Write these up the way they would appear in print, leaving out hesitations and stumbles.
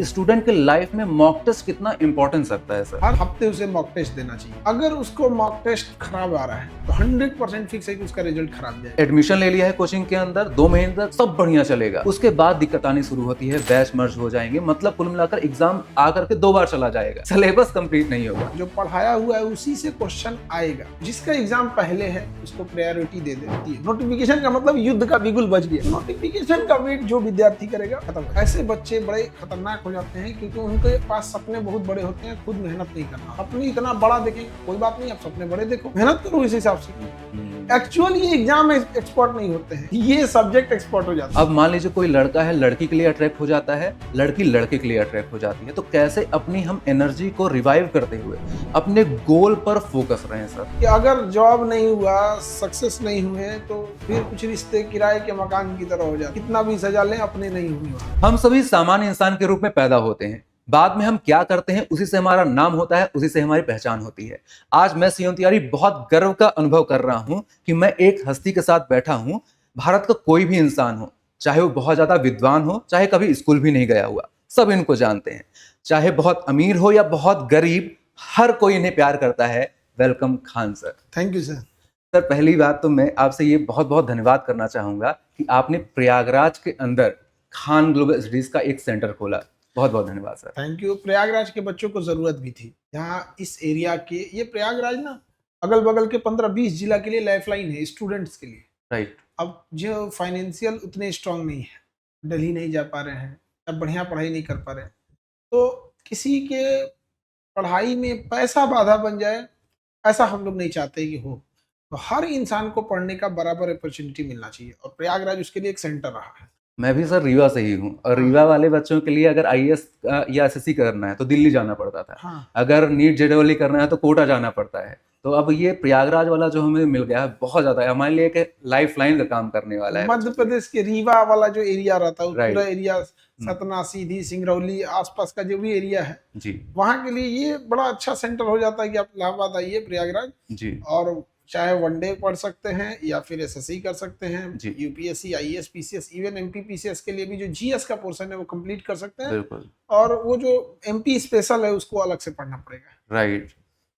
Student के life में mock test कितना इंपॉर्टेंस रखता है सर? हर हफ्ते उसे मॉक टेस्ट देना चाहिए। अगर उसको मॉक टेस्ट खराब आ रहा है तो 100% फिक्स है कि उसका रिजल्ट खराब जाएगा। एडमिशन ले लिया है कोचिंग के अंदर, 2 महीने तक सब बढ़िया चलेगा, उसके बाद दिक्कत आनी शुरू होती है, बैच मर्ज हो जाएंगे, मतलब कुल मिलाकर एग्जाम आकर के 2 बार चला जाएगा, सिलेबस कंप्लीट नहीं होगा। जो पढ़ाया हुआ है उसी से क्वेश्चन आएगा। जिसका एग्जाम पहले है उसको प्रायोरिटी दे देती है। नोटिफिकेशन का मतलब युद्ध का बिगुल बज गया। नोटिफिकेशन का वेट जो विद्यार्थी करेगा खत्म। ऐसे बच्चे बड़े खतरनाक हो जाते हैं क्योंकि उनके पास सपने बहुत बड़े होते हैं, खुद मेहनत नहीं करना। अपने इतना बड़ा देखें, कोई बात नहीं, आप सपने बड़े देखो, मेहनत करो इस हिसाब से। एक्चुअली ये एग्जाम एक्सपर्ट नहीं होते हैं, ये सब्जेक्ट एक्सपर्ट हो जाता है। अब मान लीजिए कोई लड़का है, लड़की के लिए अट्रैक्ट हो जाता है, लड़की लड़के के लिए अट्रैक्ट हो जाती है, तो कैसे अपनी हम एनर्जी को रिवाइव करते हुए अपने गोल पर फोकस रहे सर? कि अगर जॉब नहीं हुआ, सक्सेस नहीं हुए, तो फिर कुछ रिश्ते किराए के मकान की तरह हो जाते। कितना भी सजा लें, अपने नहीं हुए। हम सभी सामान्य इंसान के रूप में पैदा होते हैं, बाद में हम क्या करते हैं उसी से हमारा नाम होता है, उसी से हमारी पहचान होती है। आज मैं सीएम तिवारी बहुत गर्व का अनुभव कर रहा हूं कि मैं एक हस्ती के साथ बैठा हूं। भारत का कोई भी इंसान हो, चाहे वो बहुत ज्यादा विद्वान हो, चाहे कभी स्कूल भी नहीं गया हुआ, सब इनको जानते हैं। चाहे बहुत अमीर हो या बहुत गरीब, हर कोई इन्हें प्यार करता है। Welcome Khan sir. Thank you sir. Sir, पहली बात तो मैं आपसे ये बहुत बहुत धन्यवाद करना चाहूंगा कि आपने प्रयागराज के अंदर खान ग्लोबल स्टडीज का एक सेंटर खोला। बहुत बहुत धन्यवाद सर। Thank you. प्रयागराज के बच्चों को जरूरत भी थी। यहाँ इस एरिया के, ये प्रयागराज ना अगल बगल के 15-20 जिला के लिए लाइफलाइन है स्टूडेंट्स के लिए। राइट। अब जो फाइनेंशियल उतने स्ट्रांग नहीं है, दिल्ली नहीं जा पा रहे हैं, अब बढ़िया पढ़ाई नहीं कर पा रहे हैं, तो किसी के पढ़ाई में पैसा बाधा बन जाए, ऐसा हम लोग नहीं चाहते कि हो। तो हर इंसान को पढ़ने का बराबर अपॉर्चुनिटी मिलना चाहिए और प्रयागराज उसके लिए एक सेंटर रहा है। मैं भी सर रीवा से ही हूँ, और रीवा वाले बच्चों के लिए अगर आईएएस या एसएससी करना है तो दिल्ली जाना पड़ता था। हाँ। अगर नीट जेडबल करना है तो कोटा जाना पड़ता है। तो अब ये प्रयागराज वाला जो हमें मिल गया है, बहुत ज्यादा है हमारे लिए, एक लाइफ लाइन का काम करने वाला है। मध्य प्रदेश के रीवा वाला जो एरिया रहता है, Right. पूरा एरिया सतना, सीधी, सिंगरौली आसपास का जो भी एरिया है जी वहाँ के लिए ये बड़ा अच्छा सेंटर हो जाता है कि आप इलाहाबाद आइए, प्रयागराज, जी और चाहे वनडे पढ़ सकते हैं या फिर एसएससी कर सकते हैं, जी। UPSC, IAS, PCS, even MP PCS के लिए भी जो जीएस का पोर्शन है वो कंप्लीट कर सकते हैं। बिल्कुल। और वो जो एमपी स्पेशल है उसको अलग से पढ़ना पड़ेगा। राइट।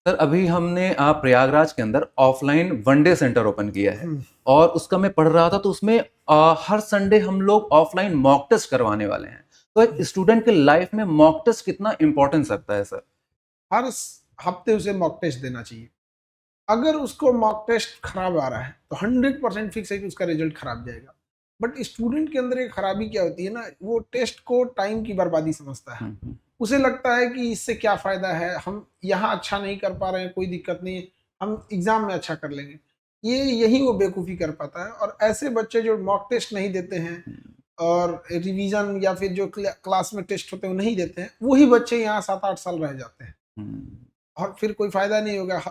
सर, अभी हमने प्रयागराज के अंदर ऑफलाइन वनडे सेंटर ओपन किया है, और उसका मैं पढ़ रहा था तो उसमें हर संडे हम लोग ऑफलाइन मॉक टेस्ट करवाने वाले हैं। तो एक स्टूडेंट के लाइफ में मॉक टेस्ट कितना इंपॉर्टेंस रखता है सर? हर हफ्ते उसे मॉक टेस्ट देना चाहिए। अगर उसको मॉक टेस्ट खराब आ रहा है तो 100% फिक्स है कि उसका रिजल्ट खराब जाएगा। बट स्टूडेंट के अंदर एक खराबी क्या होती है ना, वो टेस्ट को टाइम की बर्बादी समझता है। उसे लगता है कि इससे क्या फायदा है, हम यहाँ अच्छा नहीं कर पा रहे हैं, कोई दिक्कत नहीं है, हम एग्जाम में अच्छा कर लेंगे। यही वो बेवकूफ़ी कर पाता है। और ऐसे बच्चे जो मॉक टेस्ट नहीं देते हैं और रिवीजन या फिर जो क्लास में टेस्ट होते हैं वो नहीं देते हैं, वही बच्चे यहाँ 7-8 साल रह जाते हैं और फिर कोई फायदा नहीं होगा।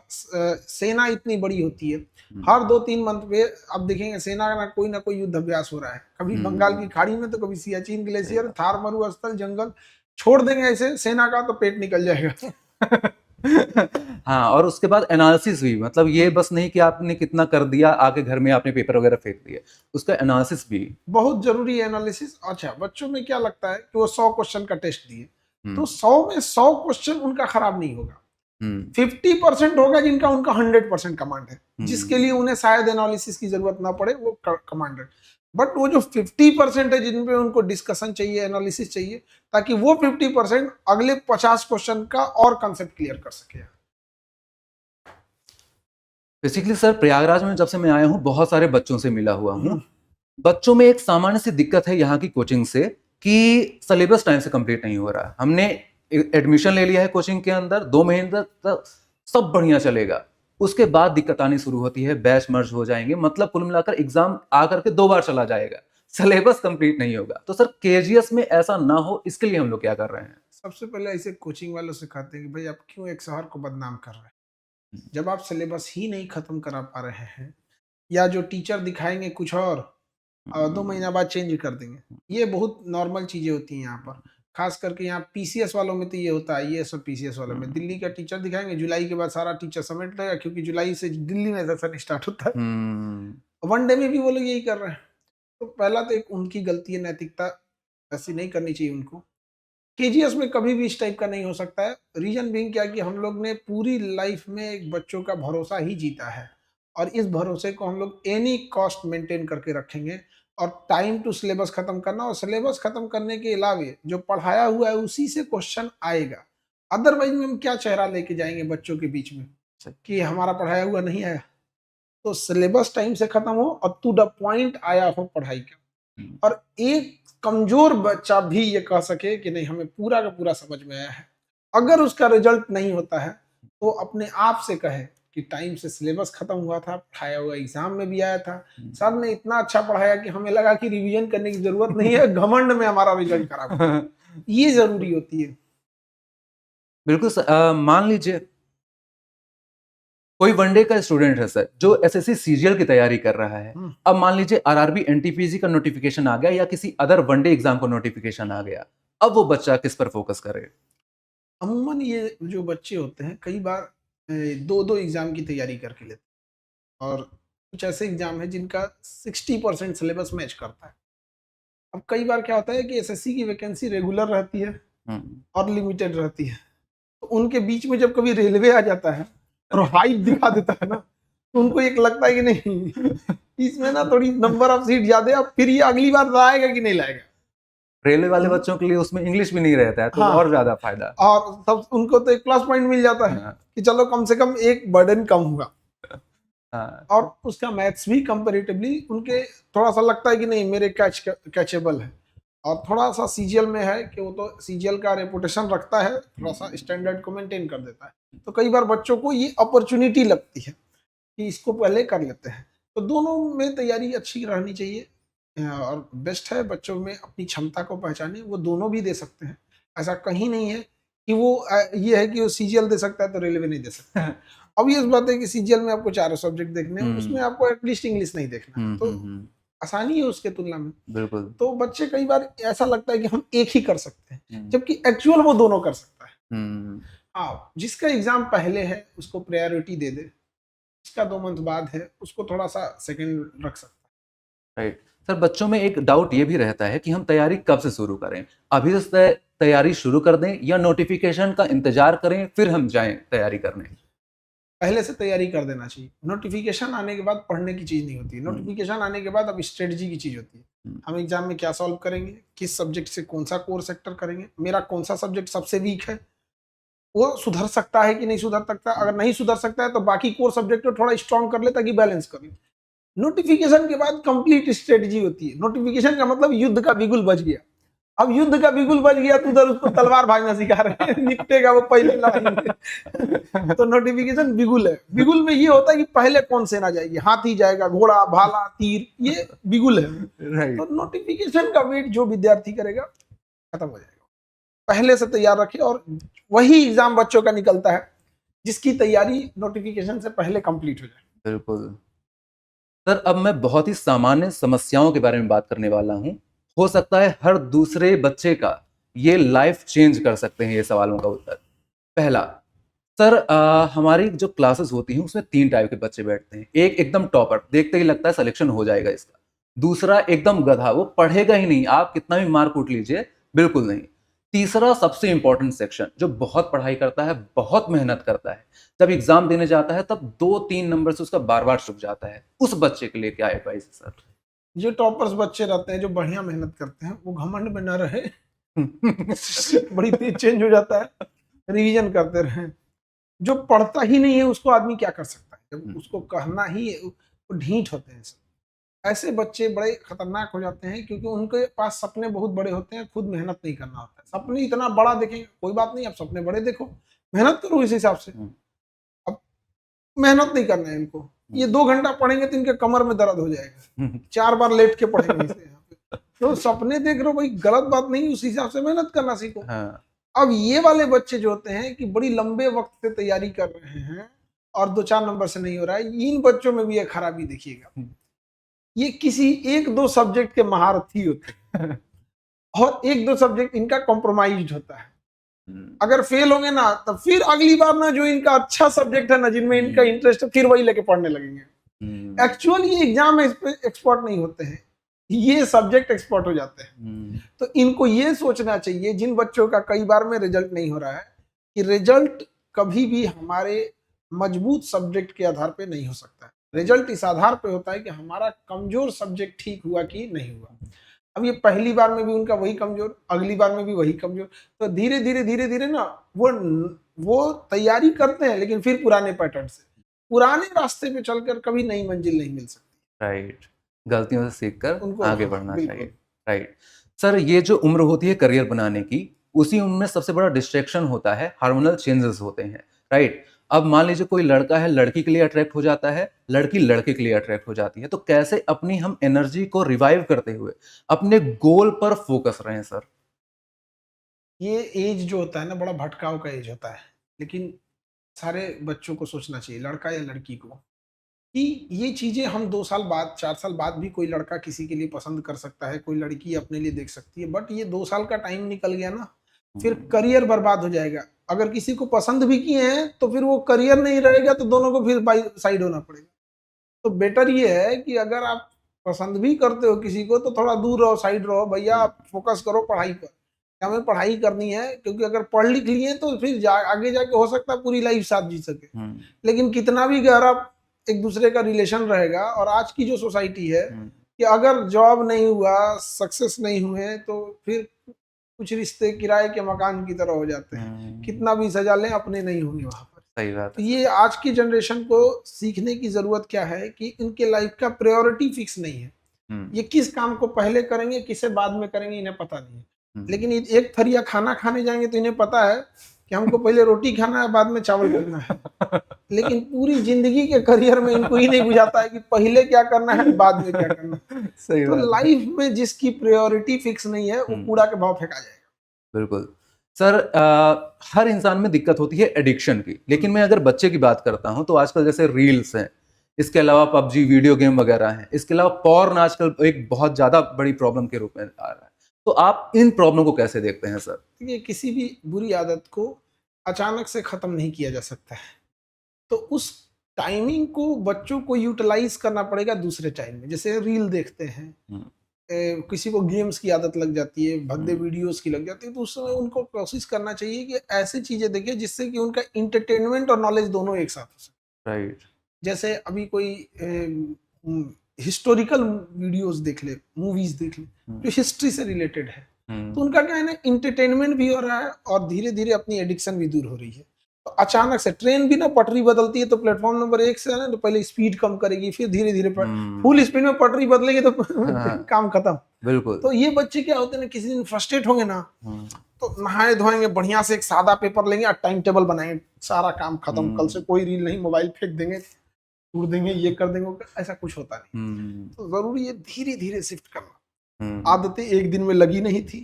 सेना इतनी बड़ी होती है, हर 2-3 मंथ पे आप देखेंगे सेना का ना कोई युद्ध अभ्यास हो रहा है। कभी बंगाल की खाड़ी में, तो कभी सियाचिन ग्लेशियर, थार मरुस्थल, जंगल छोड़ देंगे ऐसे सेना का तो पेट निकल जाएगा। हाँ, और उसके बाद एनालिसिस भी, मतलब ये बस नहीं कि आपने कितना कर दिया, आके घर में आपने पेपर वगैरह फेंक दिया, उसका एनालिसिस भी बहुत जरूरी है एनालिसिस। अच्छा, बच्चों में क्या लगता है कि वो 100 क्वेश्चन का टेस्ट दिए तो 100 में 100 क्वेश्चन उनका खराब नहीं होगा। 50% होगा जिनका उनका 100% कमांड है, जिसके लिए उन्हें शायद एनालिसिस की जरूरत ना पड़े, वो कमांडर। बट वो जो 50% है जिन पे उनको डिस्कशन चाहिए, एनालिसिस चाहिए, ताकि वो 50% अगले 50 क्वेश्चन का और कंसेप्ट क्लियर कर सके। बेसिकली सर, प्रयागराज में जब से मैं आया हूँ बहुत सारे बच्चों से मिला हुआ हूँ। बच्चों में एक सामान्य सी दिक्कत है यहाँ की कोचिंग से कि सिलेबस टाइम से कंप्लीट नहीं हो रहा। हमने एडमिशन ले लिया है कोचिंग के अंदर, 2 महीने तक सब बढ़िया चलेगा, उसके बाद दिक्कत आनी शुरू होती है, बैच मर्ज हो जाएंगे, मतलब कुल मिलाकर एग्जाम आकर के 2 बार चला जाएगा, सिलेबस कंप्लीट नहीं होगा। तो सर, केजीएस में ऐसा ना हो, इसके लिए हम लोग क्या कर रहे हैं? सबसे पहले ऐसे कोचिंग वालों से कहते हैं कि भाई आप क्यों एक शहर को बदनाम कर रहे हैं, जब आप सिलेबस ही नहीं खत्म करा पा रहे हैं, या जो टीचर दिखाएंगे कुछ और 2 महीना बाद चेंज कर देंगे। ये बहुत नॉर्मल चीजें होती हैं यहाँ पर, खास करके यहाँ पीसीएस वालों में तो ये होता है। ये सब पीसीएस वालों में दिल्ली का टीचर दिखाएंगे, जुलाई के बाद सारा टीचर समेट लेगा, क्योंकि जुलाई से दिल्ली में सेशन स्टार्ट होता है। वनडे में भी वो लोग यही कर रहे हैं। तो पहला तो एक उनकी गलती है, नैतिकता ऐसी नहीं करनी चाहिए उनको। केजीएस में कभी भी इस टाइप का नहीं हो सकता है। रीजन बीइंग क्या कि हम लोग ने पूरी लाइफ में एक बच्चों का भरोसा ही जीता है और इस भरोसे को हम लोग एनी कॉस्ट मेंटेन करके रखेंगे और टाइम टू सिलेबस खत्म करना और सिलेबस खत्म करने के अलावे जो पढ़ाया हुआ है उसी से क्वेश्चन आएगा। अदरवाइज में हम क्या चेहरा लेके जाएंगे बच्चों के बीच में कि हमारा पढ़ाया हुआ नहीं आया। तो सिलेबस टाइम से खत्म हो और टू द पॉइंट आया हो पढ़ाई का, और एक कमजोर बच्चा भी ये कह सके कि नहीं हमें पूरा का पूरा समझ में आया है। अगर उसका रिजल्ट नहीं होता है तो अपने आप से कहे कि टाइम से सिलेबस खत्म हुआ था, पढ़ाया हुआ एग्जाम में भी आया था, सर ने इतना अच्छा पढ़ाया कि हमें लगा कि रिवीजन करने की जरूरत नहीं है, घमंड में हमारा रिजल्ट खराब हुआ। ये जरूरी होती है। बिल्कुल मान लीजिए कोई वनडे का स्टूडेंट है सर जो एसएससी सीजीएल की तैयारी कर रहा है। अब मान लीजिए आरआरबी एनटीपीसी का नोटिफिकेशन आ गया या किसी अदर वनडे एग्जाम का नोटिफिकेशन आ गया, अब वो बच्चा किस पर फोकस करे? अमूमन ये जो बच्चे होते हैं कई बार दो दो एग्जाम की तैयारी करके लेते हैं और कुछ ऐसे एग्जाम है जिनका 60% सिलेबस मैच करता है। अब कई बार क्या होता है कि एसएससी की वैकेंसी रेगुलर रहती है और लिमिटेड रहती है, तो उनके बीच में जब कभी रेलवे आ जाता है और हाइट दिखा देता है ना, तो उनको एक लगता है कि नहीं इसमें ना थोड़ी नंबर ऑफ सीट ज्यादा, अब फिर ये अगली बार लाएगा कि नहीं लाएगा। रेलवे वाले बच्चों के लिए उसमें इंग्लिश भी नहीं रहता है तो हाँ, और ज्यादा फायदा, और तब उनको तो एक प्लस पॉइंट मिल जाता है कि चलो कम से कम एक बर्डन कम हुआ। और उसका मैथ्स भी कंपैरेटिवली उनके थोड़ा सा लगता है कि नहीं मेरे कैचेबल है। और थोड़ा सा सीजीएल में है कि वो तो सीजीएल का रेपुटेशन रखता है, थोड़ा सा स्टैंडर्ड को मेंटेन कर देता है, तो कई बार बच्चों को ये अपॉर्चुनिटी लगती है कि इसको पहले कर लेते हैं। तो दोनों में तैयारी अच्छी रहनी चाहिए और बेस्ट है बच्चों में अपनी क्षमता को पहचाने, वो दोनों भी दे सकते हैं। ऐसा कहीं नहीं है कि वो ये है कि वो सीजीएल दे सकता है तो रेलवे नहीं दे सकता। अब ये बात है कि सीजीएल में आपको चारों सब्जेक्ट देखने हैं, उसमें आपको एटलीस्ट इंग्लिश नहीं देखना है, तो आसानी है उसके तुलना में। बिल्कुल। तो बच्चे कई बार ऐसा लगता है कि हम एक ही कर सकते हैं, जबकि एक्चुअल वो दोनों कर सकता है। हाँ, जिसका एग्जाम पहले है उसको प्रायोरिटी दे दे, जिसका 2 मंथ बाद है उसको थोड़ा सा सेकंड रख सकता है। राइट सर, बच्चों में एक डाउट ये भी रहता है कि हम तैयारी कब से शुरू करें, अभी से तैयारी शुरू कर दें या नोटिफिकेशन का इंतजार करें फिर हम जाएं तैयारी करने? पहले से तैयारी कर देना चाहिए। नोटिफिकेशन आने के बाद पढ़ने की चीज नहीं होती है, नोटिफिकेशन आने के बाद अब स्ट्रेटजी की चीज होती है। हम एग्जाम में क्या सॉल्व करेंगे, किस सब्जेक्ट से कौन सा कोर सेक्टर करेंगे, मेरा कौन सा सब्जेक्ट सबसे वीक है, वो सुधर सकता है कि नहीं सुधर सकता, अगर नहीं सुधर सकता है तो बाकी कोर सब्जेक्ट को थोड़ा स्ट्रॉन्ग कर ले ताकि बैलेंस कर ले। नोटिफिकेशन के बाद कंप्लीट स्ट्रेटजी होती है। नोटिफिकेशन का मतलब युद्ध का बिगुल बज गया, अब युद्ध का बिगुल बज गया तो उधर उसको तलवार भागना सिखा रहे हैं, निपटेगा वो पहले लड़ाई में। तो नोटिफिकेशन बिगुल है। बिगुल में ये होता है कि पहले कौन सेना जाएगी, हाथी जाएगा, घोड़ा, भाला, तीर, ये बिगुल है। तो नोटिफिकेशन का वेट जो विद्यार्थी करेगा खत्म हो जाएगा। पहले से तैयार रखे और वही एग्जाम बच्चों का निकलता है जिसकी तैयारी नोटिफिकेशन से पहले कंप्लीट हो जाए। बिल्कुल सर, अब मैं बहुत ही सामान्य समस्याओं के बारे में बात करने वाला हूं, हो सकता है हर दूसरे बच्चे का ये लाइफ चेंज कर सकते हैं ये सवालों का उत्तर। पहला सर, हमारी जो क्लासेस होती हैं उसमें 3 टाइप के बच्चे बैठते हैं। एक एकदम टॉपर, देखते ही लगता है सिलेक्शन हो जाएगा इसका। दूसरा एकदम गधा, वो पढ़ेगा ही नहीं, आप कितना भी मार कूट लीजिए बिल्कुल नहीं। तीसरा सबसे इंपॉर्टेंट सेक्शन जो बहुत पढ़ाई करता है, बहुत मेहनत करता है, जब एग्जाम देने जाता है तब 2-3 नंबर से उसका बार बार चुक जाता है, उस बच्चे के लिए क्या एडवाइस है सर? जो टॉपर्स बच्चे रहते हैं, जो बढ़िया मेहनत करते हैं, वो घमंड में न रहे। बड़ी तेज चेंज हो जाता है, रिवीजन करते रहे। जो पढ़ता ही नहीं है उसको आदमी क्या कर सकता है, जब उसको कहना ही है, वो ढीठ होते हैं सब। ऐसे बच्चे बड़े खतरनाक हो जाते हैं क्योंकि उनके पास सपने बहुत बड़े होते हैं, खुद मेहनत नहीं करना होता है। सपने इतना बड़ा देखेंगे, कोई बात नहीं, आप सपने बड़े देखो, मेहनत करो इस हिसाब से। अब मेहनत नहीं करना है इनको, ये 2 घंटा पढ़ेंगे तो इनके कमर में दर्द हो जाएगा, 4 बार लेट के पढ़ेंगे इसे। तो सपने देख रहे हो भाई, गलत बात नहीं, उस हिसाब से मेहनत करना सीखो। अब ये वाले बच्चे जो होते हैं कि बड़ी लंबे वक्त से तैयारी कर रहे हैं और 2-4 नंबर से नहीं हो रहा है, इन बच्चों में भी एक खराबी देखिएगा, ये किसी 1-2 सब्जेक्ट के महारथी होते हैं और 1-2 सब्जेक्ट इनका कॉम्प्रोमाइज्ड होता है। अगर फेल होंगे ना तो फिर अगली बार ना जो इनका अच्छा सब्जेक्ट है ना, जिनमें इनका इंटरेस्ट है, फिर वही लेके पढ़ने लगेंगे। एक्चुअली एग्जाम में एक्सपर्ट नहीं होते हैं, ये सब्जेक्ट एक्सपर्ट हो जाते हैं। तो इनको ये सोचना चाहिए, जिन बच्चों का कई बार में रिजल्ट नहीं हो रहा है, कि रिजल्ट कभी भी हमारे मजबूत सब्जेक्ट के आधार पे नहीं हो सकता है। रिजल्ट इस आधार पे होता है कि हमारा कमजोर सब्जेक्ट ठीक हुआ कि नहीं हुआ। अब ये पहली बार में भी उनका वही कमजोर, अगली बार में भी वही कमजोर, तो धीरे धीरे ना वो तैयारी करते हैं, लेकिन फिर पुराने पैटर्न से, पुराने रास्ते पे चलकर कभी नई मंजिल नहीं मिल सकती। राइट, गलतियों से सीखकर उनको आगे हाँ, बढ़ना बिल्कुल। चाहिए। राइट सर, ये जो उम्र होती है करियर बनाने की, उसी उम्र में सबसे बड़ा डिस्ट्रैक्शन होता है, हार्मोनल चेंजेस होते हैं। राइट, अब मान लीजिए कोई लड़का है लड़की के लिए अट्रैक्ट हो जाता है, लड़की लड़के के लिए अट्रैक्ट हो जाती है, तो कैसे अपनी हम एनर्जी को रिवाइव करते हुए अपने गोल पर फोकस रहें सर? ये एज जो होता है ना, बड़ा भटकाव का एज होता है, लेकिन सारे बच्चों को सोचना चाहिए, लड़का या लड़की को, कि ये चीजें हम 2 साल बाद 4 साल बाद भी कोई लड़का किसी के लिए पसंद कर सकता है, कोई लड़की अपने लिए देख सकती है, बट ये 2 साल का टाइम निकल गया ना, फिर करियर बर्बाद हो जाएगा। अगर किसी को पसंद भी किए हैं तो फिर वो करियर नहीं रहेगा, तो दोनों को फिर बाई साइड होना पड़ेगा। तो बेटर ये है कि अगर आप पसंद भी करते हो किसी को, तो थोड़ा दूर रहो, साइड रहो, भैया आप फोकस करो पढ़ाई पर, हमें पढ़ाई करनी है, क्योंकि अगर पढ़ लिख लिए तो फिर आगे जाके हो सकता है पूरी लाइफ साथ जी सके। लेकिन कितना भी गहरा एक दूसरे का रिलेशन रहेगा, और आज की जो सोसाइटी है कि अगर जॉब नहीं हुआ, सक्सेस नहीं हुए, तो फिर कुछ रिश्ते किराए के मकान की तरह हो जाते हैं, कितना भी सजा लें अपने नहीं होंगे वहां पर। सही बात तो है। ये आज की जनरेशन को सीखने की जरूरत क्या है कि इनके लाइफ का प्रायोरिटी फिक्स नहीं है, ये किस काम को पहले करेंगे किसे बाद में करेंगे इन्हें पता नहीं है। लेकिन एक थरिया खाना खाने जाएंगे तो इन्हें पता है कि हमको पहले रोटी खाना है, बाद में चावल खाना है। लेकिन पूरी जिंदगी के करियर में इनको ही नहीं बुझाता है कि पहले क्या करना है बाद में क्या करना है। सही तो बात है। लाइफ में जिसकी प्रायोरिटी फिक्स नहीं है, वो कूड़ा के भाव फेंका जाएगा। बिल्कुल सर, हर इंसान में दिक्कत होती है एडिक्शन की, लेकिन मैं अगर बच्चे की बात करता हूं तो आजकल जैसे रील्स हैं, इसके अलावा पबजी वीडियो गेम वगैरह हैं, इसके अलावा पॉर्न आजकल एक बहुत ज्यादा बड़ी प्रॉब्लम के रूप में आ रहा है। तो आप इन प्रॉब्लम को कैसे देखते हैं सर? ये किसी भी बुरी आदत को अचानक से खत्म नहीं किया जा सकता है, तो उस टाइमिंग को बच्चों को यूटिलाइज करना पड़ेगा दूसरे टाइम में। जैसे रील देखते हैं, किसी को गेम्स की आदत लग जाती है, भद्दे वीडियोस की लग जाती है, तो उस समय उनको कोशिश करना चाहिए कि ऐसी चीजें देखें जिससे कि उनका इंटरटेनमेंट और नॉलेज दोनों एक साथ हो सके। राइट। जैसे अभी कोई हिस्टोरिकल वीडियोस देख ले, मूवीज देख ले जो हिस्ट्री से रिलेटेड है, तो उनका क्या है ना, इंटरटेनमेंट भी हो रहा है और धीरे धीरे अपनी एडिक्शन भी दूर हो रही है। तो अचानक से ट्रेन भी ना पटरी बदलती है, तो प्लेटफॉर्म नंबर 1 से ना, तो पहले स्पीड कम करेगी, फिर धीरे धीरे फुल स्पीड में पटरी बदलेगी तो काम खत्म। बिल्कुल। तो ये बच्चे क्या होते हैं ना, किसी दिन फ्रस्ट्रेट होंगे ना, तो नहाए धोएंगे, बढ़िया से एक सादा पेपर लेंगे और टाइम टेबल बनाएंगे, सारा काम खत्म, कल से कोई रील नहीं, मोबाइल फेंक देंगे, तोड़ देंगे, ये कर देंगे, ऐसा कुछ होता नहीं। तो जरूरी है धीरे धीरे शिफ्ट करना। आदतें एक दिन में लगी नहीं थी,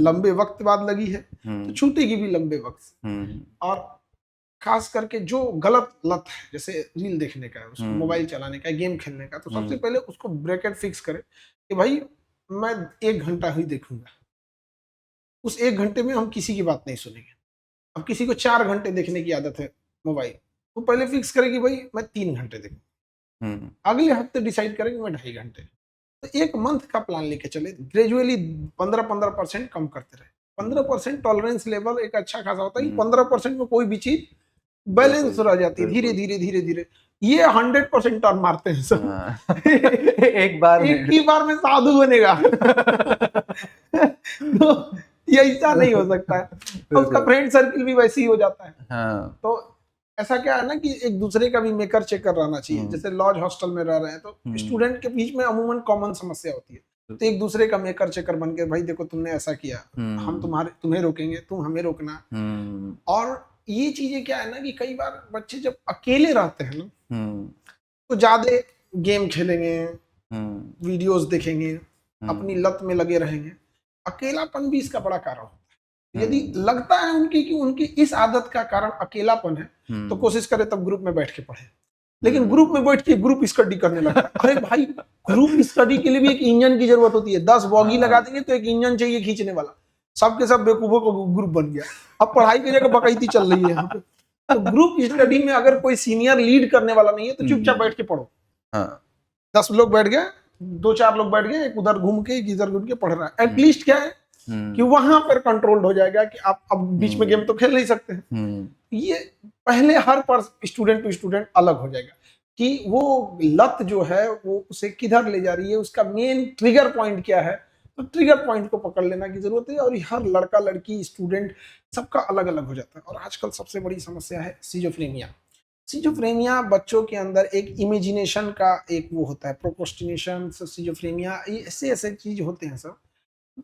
लंबे वक्त बाद लगी है, तो छूटेगी भी लंबे वक्त। और खास करके जो गलत लत है, जैसे रील देखने का, उसको मोबाइल चलाने का, गेम खेलने का, तो सबसे पहले उसको ब्रैकेट फिक्स करे कि भाई मैं 1 घंटा ही देखूंगा, उस 1 घंटे में हम किसी की बात नहीं सुनेंगे। अब किसी को 4 घंटे देखने की आदत है मोबाइल, तो पहले फिक्स करे कि भाई मैं 3 घंटे देखूं, अगले हफ्ते डिसाइड करें कि मैं 2.5 घंटे। तो 1 मंथ का प्लान लेके चले, ग्रेजुअली 15% कम करते रहे। 15% टॉलरेंस लेवल एक अच्छा खासा होता है कि 15% में कोई भी चीज बैलेंस रह जाती है, धीरे धीरे धीरे धीरे। ये 100% टर्न मारते हैं सब। एक बार में, एक ही बार में साधु बनेगा। तो ये ऐसा नहीं हो सकता है, तो उसका फ्रेंड सर्किल भी वैसे ही हो जाता है। तो ऐसा क्या है ना कि एक दूसरे का भी मेकर चेकर रहना चाहिए। जैसे लॉज हॉस्टल में रह रहे हैं, तो स्टूडेंट के बीच में अमूमन कॉमन समस्या होती है, तो एक दूसरे का मेकर चेकर बन के, भाई देखो तुमने ऐसा किया, हम तुम्हें रोकेंगे, तुम हमें रोकना। और ये चीजें क्या है ना कि कई बार बच्चे जब अकेले रहते हैं ना, तो ज्यादा गेम खेलेंगे, वीडियोस देखेंगे, अपनी लत में लगे रहेंगे। अकेलापन भी इसका बड़ा कारण होता है। यदि लगता है कि उनकी इस आदत का कारण अकेलापन है, तो कोशिश करें तब ग्रुप में बैठ के पढ़े। लेकिन ग्रुप में बैठ के ग्रुप स्टडी करने लगता है। अरे भाई, ग्रुप स्टडी के लिए भी एक इंजन की जरूरत होती है। 10 बॉगी लगा देंगे तो एक इंजन चाहिए खींचने वाला। सबके सब बेवकूफों का ग्रुप बन गया। अब पढ़ाई की जगह बकैती चल रही है यहाँ पे। तो ग्रुप स्टडी में अगर कोई सीनियर लीड करने वाला नहीं है, तो चुपचाप बैठ के पढ़ो। 10 लोग बैठ गए, दो चार लोग बैठ गए, एक उधर घूम के एक इधर घूम के पढ़ रहा है, एटलीस्ट क्या है कि वहां पर कंट्रोल हो जाएगा कि आप अब बीच में गेम तो खेल नहीं सकते हैं। ये पहले हर पर स्टूडेंट टू स्टूडेंट अलग हो जाएगा कि वो लत जो है वो उसे किधर ले जा रही है, उसका मेन ट्रिगर पॉइंट क्या है। तो ट्रिगर पॉइंट को पकड़ लेना की जरूरत है, और हर लड़का लड़की स्टूडेंट सबका अलग अलग हो जाता है। और आजकल सबसे बड़ी समस्या है सिजोफ्रेनिया। सिजोफ्रेनिया बच्चों के अंदर एक इमेजिनेशन का एक वो होता है, प्रोक्रेस्टिनेशन, सिजोफ्रेनिया, ये ऐसे ऐसे चीज होते हैं सब।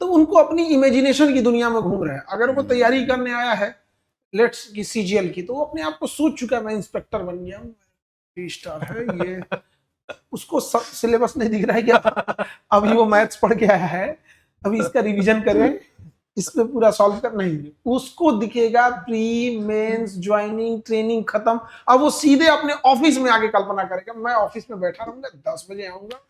तो उनको अपनी इमेजिनेशन की दुनिया में घूम रहे हैं। अगर वो तैयारी करने आया है लेट्स की सीजीएल की, तो वो अपने आप को सोच चुका है मैं इंस्पेक्टर बन गया हूँ, 3 स्टार है ये। उसको सिलेबस नहीं दिख रहा है क्या, अभी वो मैथ्स पढ़ के आया है, अभी इसका रिवीजन करें, इसमें पूरा सॉल्व कर, नहीं उसको दिखेगा प्री मेंस ज्वाइनिंग ट्रेनिंग खत्म। अब वो सीधे अपने ऑफिस में आके कल्पना करेगा मैं ऑफिस में बैठा रहूंगा, 10 बजे आऊंगा,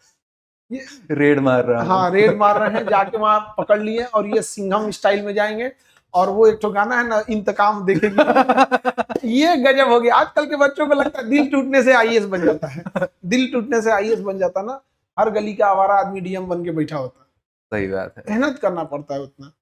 ये रेड मार रहा है। हाँ रेड मार रहे हैं, जाके वहां पकड़ लिए और ये सिंघम स्टाइल में जाएंगे। और वो एक तो गाना है ना, इंतकाम देखेंगे। ये गजब हो गया। आजकल के बच्चों को लगता है दिल टूटने से आईएएस बन जाता है, दिल टूटने से आईएएस बन जाता ना। हर गली का आवारा आदमी डीएम बन के बैठा होता है। सही बात है, मेहनत करना पड़ता है उतना।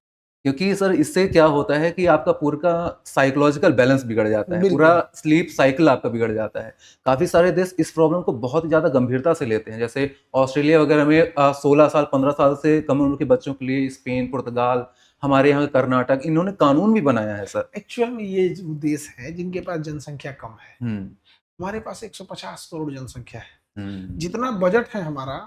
क्योंकि सर इससे क्या होता है कि आपका पूरा साइकोलॉजिकल बैलेंस बिगड़ जाता है, पूरा स्लीप साइकिल आपका बिगड़ जाता है। काफ़ी सारे देश इस प्रॉब्लम को बहुत ही ज़्यादा गंभीरता से लेते हैं, जैसे ऑस्ट्रेलिया वगैरह में 16 साल 15 साल से कम उम्र के बच्चों के लिए, स्पेन, पुर्तगाल, हमारे यहाँ कर्नाटक, इन्होंने कानून भी बनाया है सर। एक्चुअल में ये जो देश है जिनके पास जनसंख्या कम है, हमारे पास 150 करोड़ जनसंख्या है, जितना बजट है हमारा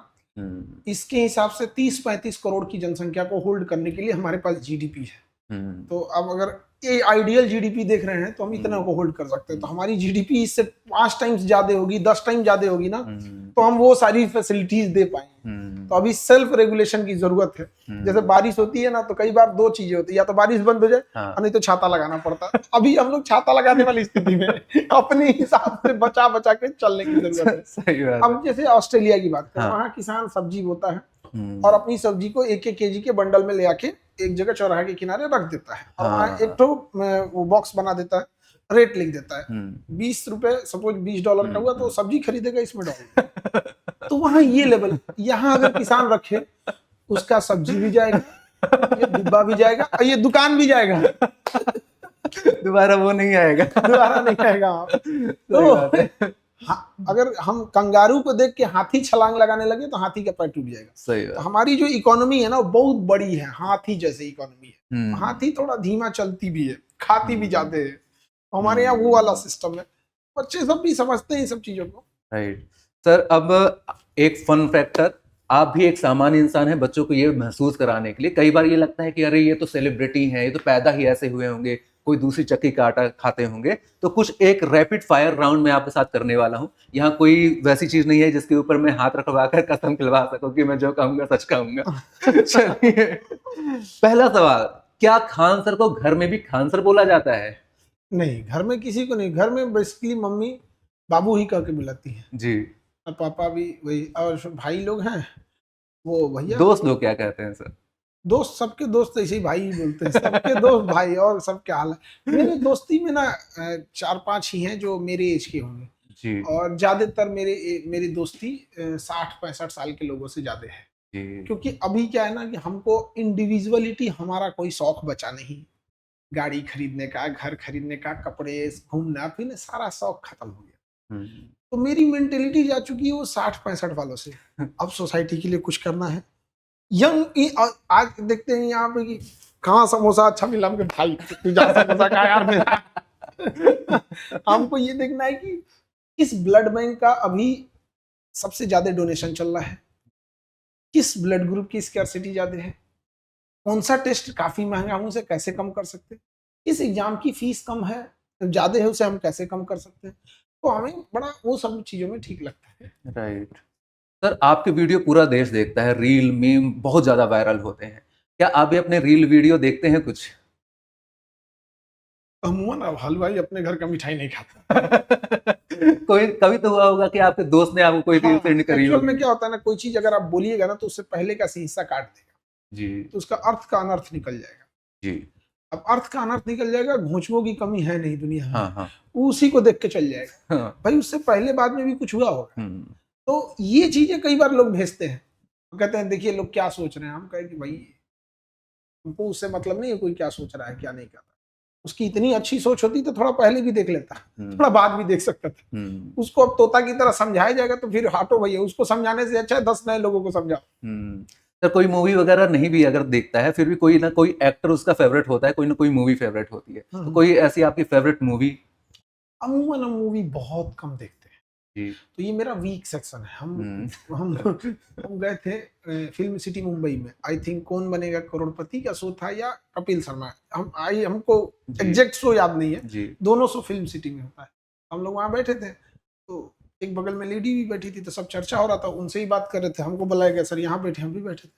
इसके हिसाब से 30-35 करोड़ की जनसंख्या को होल्ड करने के लिए हमारे पास जीडीपी है। तो अब अगर ये आइडियल जीडीपी देख रहे हैं तो हम इतना को होल्ड कर सकते हैं। तो हमारी जीडीपी इससे 5 टाइम्स ज्यादा होगी, 10 टाइम ज्यादा होगी ना, तो हम वो सारी फैसिलिटीज दे पाएंगे। तो अभी सेल्फ रेगुलेशन की जरूरत है। जैसे बारिश होती है ना, तो कई बार 2 चीजें होती है, या तो बारिश बंद हो जाए, नहीं तो छाता लगाना पड़ता है। अभी हम लोग छाता लगाने वाली स्थिति में अपने हिसाब से बचा बचा के चलने की जरूरत है। अब जैसे ऑस्ट्रेलिया की बात करें, वहाँ किसान सब्जी बोता है और अपनी सब्जी को 1-1 केजी के बंडल में ले आके एक जगह चौराहे के किनारे रख देता है, और वहाँ एक तो वो बॉक्स बना देता है, रेट लिख देता है, 20 रुपए, सपोज $20 का हुआ तो सब्जी खरीदेगा इसमें $1। तो वहाँ ये लेवल, यहाँ अगर किसान रखे उसका सब्जी भी जाएगा, ये डिब्बा भी जाएगा और ये दुकान भी जाएगा, दोबारा वो नहीं आएगा, दोबारा नहीं आएगा। तो अगर हम कंगारू को देख के हाथी छलांग लगाने लगे तो हाथी का पैर टूट जाएगा। सही तो हमारी जो इकोनॉमी है ना, वो बहुत बड़ी है, हाथी जैसे इकोनॉमी है। हाथी थोड़ा धीमा चलती भी है, खाती भी जाते हैं, हमारे यहाँ वो वाला सिस्टम है। बच्चे सब भी समझते हैं सब चीजों को। राइट सर, अब एक फन फैक्टर, आप भी एक सामान्य इंसान है, बच्चों को ये महसूस कराने के लिए कई बार ये लगता है कि अरे ये तो सेलिब्रिटी हैं, ये तो पैदा ही ऐसे हुए होंगे, कोई दूसरी चक्की का आटा खाते होंगे। तो कुछ एक रैपिड फायर राउंड में आपके साथ करने वाला हूँ। यहाँ कोई वैसी चीज नहीं है जिसके ऊपर मैं हाथ रखवाकर कसम खिलवा सकूं कि मैं जो कहूंगा सच कहूंगा। चलिए, पहला सवाल, क्या खान सर को घर में भी खान सर बोला जाता है? नहीं, घर में किसी को नहीं। घर में बेसिकली मम्मी बाबू ही कह के बुलाती है जी, और पापा भी वही, और भाई लोग हैं वो भैया। दोस्त लोग क्या कहते हैं सर? दोस्त, सबके दोस्त ऐसे ही भाई ही बोलते हैं, सबके दोस्त भाई, और सबके हाल है। मेरे दोस्ती में ना 4-5 ही हैं जो मेरे एज के होंगे जी, और ज्यादातर मेरी दोस्ती 60-65 साल के लोगों से ज्यादा है जी, क्योंकि अभी क्या है ना कि हमको इंडिविजुअलिटी, हमारा कोई शौक बचा नहीं, गाड़ी खरीदने का, घर खरीदने का, कपड़े, घूमना फिरना, सारा शौक खत्म हो गया। तो मेरी मेंटेलिटी जा चुकी है वो 60-65 वालों से। अब सोसाइटी के लिए कुछ करना है। यंग आज देखते हैं यहाँ पे कि कहाँ समोसा अच्छा मिला, हमके भाई तुझा समोसा खा यार मेरा। हमको ये देखना है कि किस ब्लड बैंक का अभी सबसे ज्यादा डोनेशन चल रहा है, किस ब्लड ग्रुप की स्कैर्सिटी ज्यादा है, कौन सा टेस्ट काफी महंगा है उसे कैसे कम कर सकते हैं, किस एग्जाम की फीस कम है ज्यादा है उसे हम कैसे कम कर सकते हैं। तो हमें बड़ा वो सब चीजों में ठीक लगता है। राइट सर, आपके वीडियो पूरा देश देखता है, रील मीम बहुत ज्यादा वायरल होते हैं। क्या आप भी अपने रील वीडियो देखते हैं कुछ? अमूमन अब हलवाई अपने घर का मिठाई नहीं खाता। कोई कभी तो हुआ होगा कि आपके दोस्त ने आपको कोई रील सेंड करी एक्चुअल हो। में क्या होता है ना, कोई चीज अगर आप बोलिएगा ना तो उससे पहले का हिस्सा काट देगा जी तो उसका अर्थ का अनर्थ निकल जाएगा। जी, अब अर्थ का अनर्थ निकल जाएगा, घोंचुओं की कमी है नहीं दुनिया में, हाँ हाँ उसी को देख के चल जाएगा। हाँ, भाई उससे पहले बाद में भी कुछ हुआ होगा। तो ये चीजें कई बार लोग भेजते हैं हम कहते हैं देखिए लोग क्या सोच रहे हैं, हम कहें कि भाई हमको उससे मतलब नहीं है कोई क्या सोच रहा है क्या नहीं कर रहा। उसकी इतनी अच्छी सोच होती तो थोड़ा पहले भी देख लेता, थोड़ा बाद भी देख सकता था। उसको अब तोता की तरह समझाया जाएगा तो फिर हटो भैया, उसको समझाने से अच्छा है 10 नए लोगों को समझाओ। सर कोई मूवी वगैरह नहीं भी अगर देखता है फिर भी कोई ना कोई एक्टर उसका फेवरेट होता है, कोई ना कोई मूवी फेवरेट होती है, तो कोई ऐसी आपकी फेवरेट मूवी? अमूमन हम मूवी बहुत कम देखते हैं, जी। तो ये मेरा वीक सेक्शन है। हम गए थे फिल्म सिटी मुंबई में, आई थिंक कौन बनेगा करोड़पति का शो था या कपिल शर्मा, हमको एग्जैक्ट शो याद नहीं है जी। दोनों शो फिल्म सिटी में होता है। हम लोग वहाँ बैठे थे तो एक बगल में लेडी भी बैठी थी, तो सब चर्चा हो रहा था, उनसे ही बात कर रहे थे, हमको बुलाया गया, सर यहाँ बैठे, हम भी बैठे थे।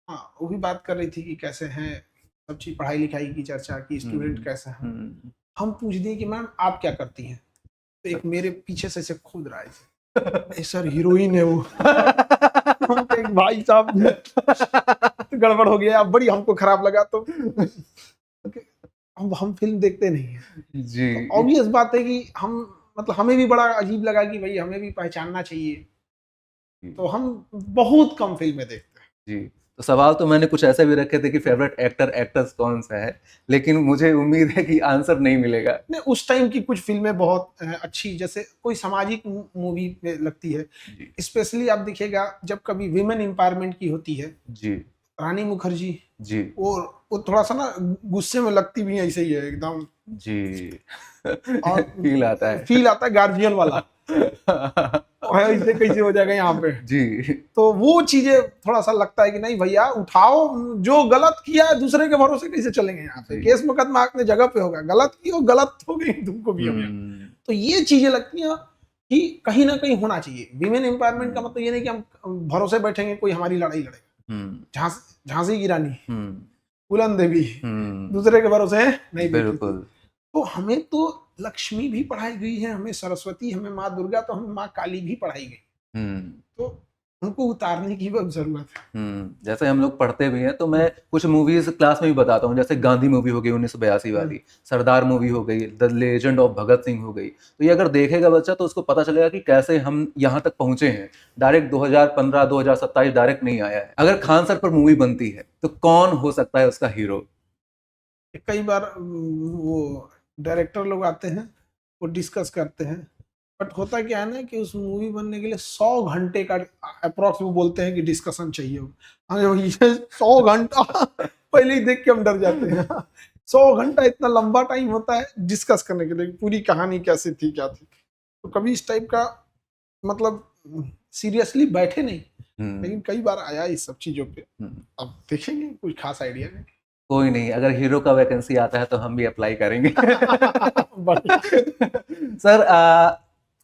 हाँ, वो भी बात कर रही थी कि कैसे हैं, सब चीज पढ़ाई लिखाई की चर्चा की, स्टूडेंट कैसे हैं। हम पूछ दिए कि मैम आप क्या करती हैं, तो एक मेरे पीछे से ऐसे खुद रहा है सर हीरोइन है वो। हम कहे, भाई साहब गड़बड़ हो गया, अब बड़ी हमको खराब लगा। तो हम फिल्म देखते नहीं है जी। तो ऑब्वियस बात है कि हम मतलब हमें भी बड़ा अजीब लगा कि भाई हमें भी पहचानना चाहिए, तो हम बहुत कम फिल्में देखते हैं। जी। तो सवाल तो मैंने कुछ ऐसे भी रखे थे कि फेवरेट एक्टर एक्ट्रेस कौन सा है, लेकिन मुझे उम्मीद है कि आंसर नहीं मिलेगा। नहीं, उस टाइम की कुछ फिल्में बहुत अच्छी, जैसे कोई सामाजिक मूवी लगती है, स्पेशली आप देखिएगा जब कभी विमेन एम्पावरमेंट की होती है जी। रानी मुखर्जी जी। और वो थोड़ा सा ना गुस्से में लगती भी ऐसे ही है एकदम जी। और फील आता है, फील आता है गार्जियन वाला ऐसे कैसे हो जाएगा यहाँ पे। जी। तो वो चीजें थोड़ा सा लगता है कि नहीं भैया उठाओ, जो गलत किया है दूसरे के भरोसे कैसे चलेंगे, यहाँ पे केस मुकदमा अपने जगह पे होगा, गलत की हो गलत हो गई तुमको भी होगा। तो ये चीजें लगती हैं कि कहीं ना कहीं होना चाहिए। विमेन एम्पावरमेंट का मतलब ये नहीं कि हम भरोसे बैठेंगे कोई हमारी लड़ाई लड़ेगा, झांसी की रानी फूलन देवी दूसरे के भरोसे नहीं बैठी। तो हमें तो लक्ष्मी भी पढ़ाई गई है, हमें सरस्वती, हमें माँ दुर्गा, तो हमें माँ काली भी पढ़ाई गई, तो उनको उतारने की बहुत जरूरत है। जैसे हम लोग पढ़ते भी हैं तो मैं कुछ मूवीज क्लास में भी बताता हूँ, जैसे गांधी मूवी हो गई 1982 वाली, सरदार मूवी हो गई, the legend of Bhagat Singh हो गई, तो ये अगर देखेगा बच्चा तो उसको पता चलेगा कि कैसे हम यहाँ तक पहुंचे हैं। डायरेक्ट 2015 2027 डायरेक्ट नहीं आया है। अगर खान सर पर मूवी बनती है तो कौन हो सकता है उसका हीरो? कई बार वो डायरेक्टर लोग आते हैं, वो डिस्कस करते हैं, बट होता क्या है ना कि उस मूवी बनने के लिए 100 घंटे का अप्रोक्स वो बोलते हैं कि डिस्कशन चाहिए हो। अरे भाई 100 घंटा पहले ही देख के हम डर जाते हैं। 100 घंटा इतना लंबा टाइम होता है डिस्कस करने के लिए, पूरी कहानी कैसे थी क्या थी। तो कभी इस टाइप का मतलब सीरियसली बैठे नहीं, लेकिन कई बार आया इस सब चीजों पे। अब देखेंगे, कुछ खास आइडिया नहीं। कोई नहीं, अगर हीरो का वैकेंसी आता है तो हम भी अप्लाई करेंगे। सर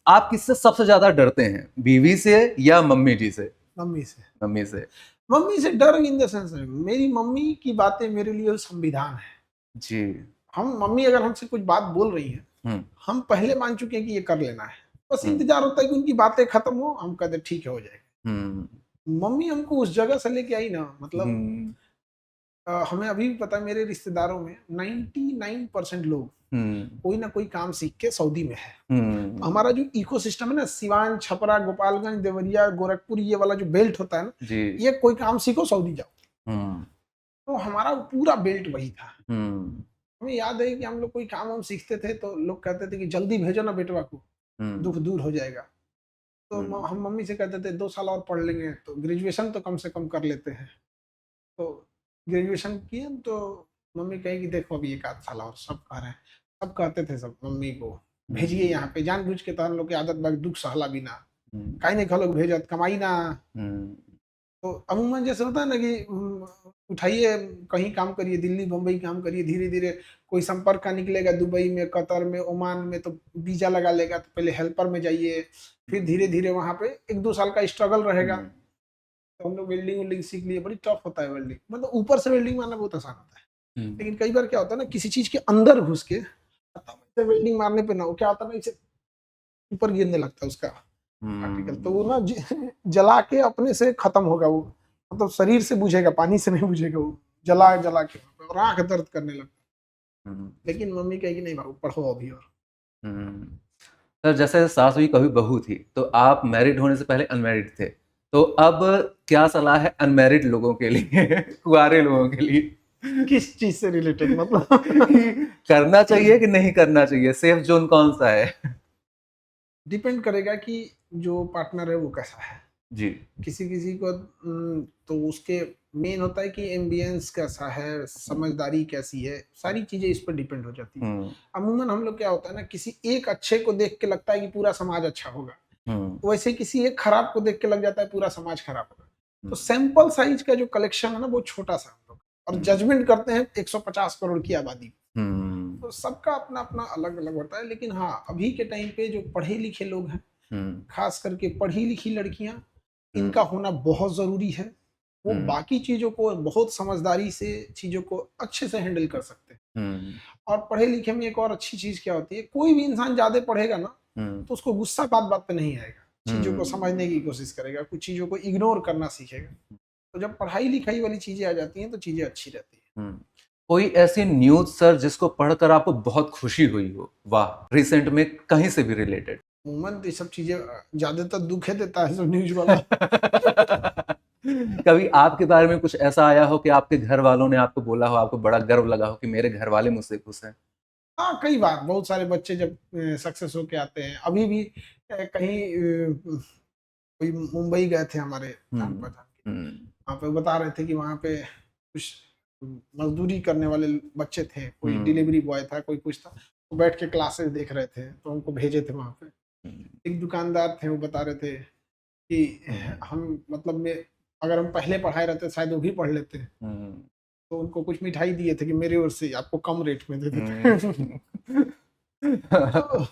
आप किससे सबसे ज्यादा डरते हैं, बीवी से या मम्मी जी से? मम्मी से। मम्मी से। मम्मी से डर इन द सेंस है, मेरी मम्मी की बातें मेरे लिए संविधान है जी। हम मम्मी अगर हमसे कुछ बात बोल रही है, हम पहले मान चुके हैं कि ये कर लेना है, बस इंतजार होता है कि उनकी बातें खत्म हो, हम कहते ठीक है हो जाएगा। मम्मी हमको उस जगह से लेके आई ना, मतलब हमें अभी भी पता है मेरे रिश्तेदारों में 99% लोग कोई ना कोई काम सीख के सऊदी में है। हमारा जो इकोसिस्टम है ना, सिवान, छपरा, गोपालगंज, देवरिया, गोरखपुर, ये वाला जो बेल्ट होता है ना, ये कोई काम सीखो सऊदी जाओ। तो हमारा पूरा बेल्ट वही था। हमें याद है कि हम लोग कोई काम हम सीखते थे तो लोग कहते थे कि जल्दी भेजो ना बेटवा को, दुख दूर हो जाएगा। तो हम मम्मी से कहते थे 2 साल और पढ़ लेंगे तो ग्रेजुएशन तो कम से कम कर लेते हैं। तो ग्रेजुएशन किए तो मम्मी कहे कि देखो अभी 1 आध साल और, सब कह रहे हैं, सब कहते थे सब मम्मी को भेजिए यहाँ पे, जानबूझ के तो हम लोग की आदत बाकी दुख सहला भी ना, कहीं नहीं खलोग भेजत कमाई ना। तो अमूमन जैसे होता है ना कि उठाइए कहीं काम करिए, दिल्ली बम्बई काम करिए, धीरे धीरे कोई संपर्क का निकलेगा दुबई में, कतर में, ओमान में, तो वीजा लगा लेगा, तो पहले हेल्पर में जाइए, फिर धीरे धीरे वहां पे 1-2 साल का स्ट्रगल रहेगा। तो हम लोग वेल्डिंग वेल्डिंग सीख लिए, बड़ी टफ होता है वेल्डिंग, मतलब ऊपर से वेल्डिंग मारना बहुत आसान होता है, लेकिन कई बार क्या होता है ना, किसी चीज के अंदर घुस के वेल्डिंग मारने पे ना वो क्या होता है ना, इसे ऊपर गिरने लगता है उसका पार्टिकल, तो वो ना जला के अपने से खत्म होगा वो, मतलब शरीर से बुझेगा, पानी से नहीं बुझेगा, वो जला जला के और आंख दर्द करने लगता। लेकिन मम्मी कहेगी नहीं बाबू पढ़ो अभी। और सर जैसे सास हुई कभी बहू थी, तो आप मैरिड होने से पहले अनमैरिड थे, तो अब क्या सलाह है अनमैरिड लोगों के लिए, कुंवारे लोगों के लिए, किस चीज से रिलेटेड मतलब? कि करना चाहिए कि नहीं करना चाहिए, सेफ जोन कौन सा है? डिपेंड करेगा कि जो पार्टनर है वो कैसा है। जी। किसी किसी को तो उसके मेन होता है कि एम्बियंस कैसा है, समझदारी कैसी है, सारी चीजें इस पर डिपेंड हो जाती है। हम्म। अमूमन हम लोग क्या होता है ना, किसी एक अच्छे को देख के लगता है कि पूरा समाज अच्छा होगा, हम्म। वैसे किसी एक खराब को देख के लग जाता है पूरा समाज खराब होगा। तो हम्म। सैंपल साइज का जो कलेक्शन है ना वो छोटा सा हम लोग, और हम्म। जजमेंट करते हैं 150 करोड़ की आबादी। हम्म। तो सबका अपना अपना अलग अलग होता है। लेकिन हाँ, अभी के टाइम पे जो पढ़े लिखे लोग हैं, हम्म। खास करके पढ़ी लिखी लड़कियां, इनका हम्म। होना बहुत जरूरी है। वो हम्म। बाकी चीजों को बहुत समझदारी से, चीजों को अच्छे से हैंडल कर सकते हैं। हम्म। और पढ़े लिखे में एक और अच्छी चीज क्या होती है, कोई भी इंसान ज्यादा पढ़ेगा ना हम्म। तो उसको गुस्सा बात बात पे नहीं आएगा, चीजों को समझने हम्म। की कोशिश करेगा, कुछ चीजों को इग्नोर करना सीखेगा। तो जब पढ़ाई लिखाई वाली चीजें आ जाती हैं तो चीजें अच्छी रहती हैं। हम्म। कोई ऐसी न्यूज सर जिसको पढ़कर आपको बहुत खुशी हुई हो, वाह, रिसेंट में कहीं से भी रिलेटेड? उमूमन तो ये सब चीजें ज्यादातर दुख है देता है सब न्यूज वाला। कभी आपके बारे में कुछ ऐसा आया हो कि आपके घर वालों ने आपको बोला हो, आपको बड़ा गर्व लगा हो कि मेरे घर वाले मुझसे खुश हैं? हाँ, कई बार बहुत सारे बच्चे जब सक्सेस होके आते हैं। अभी भी कहीं कोई मुंबई गए थे हमारे जान हम्म। पहचान के, हम्म। वहाँ पे बता रहे थे कि वहाँ पे कुछ मजदूरी करने वाले बच्चे थे, कोई हम्म। डिलीवरी बॉय था, कोई कुछ था, वो बैठ के क्लासेस देख रहे थे तो उनको भेजे थे वहाँ पे। एक दुकानदार थे, वो बता रहे थे कि हम मतलब में अगर हम पहले पढ़ाए रहते शायद वो भी पढ़ लेते, हम्म। तो उनको कुछ मिठाई दिए थे कि मेरी ओर से आपको कम रेट में दे देते। तो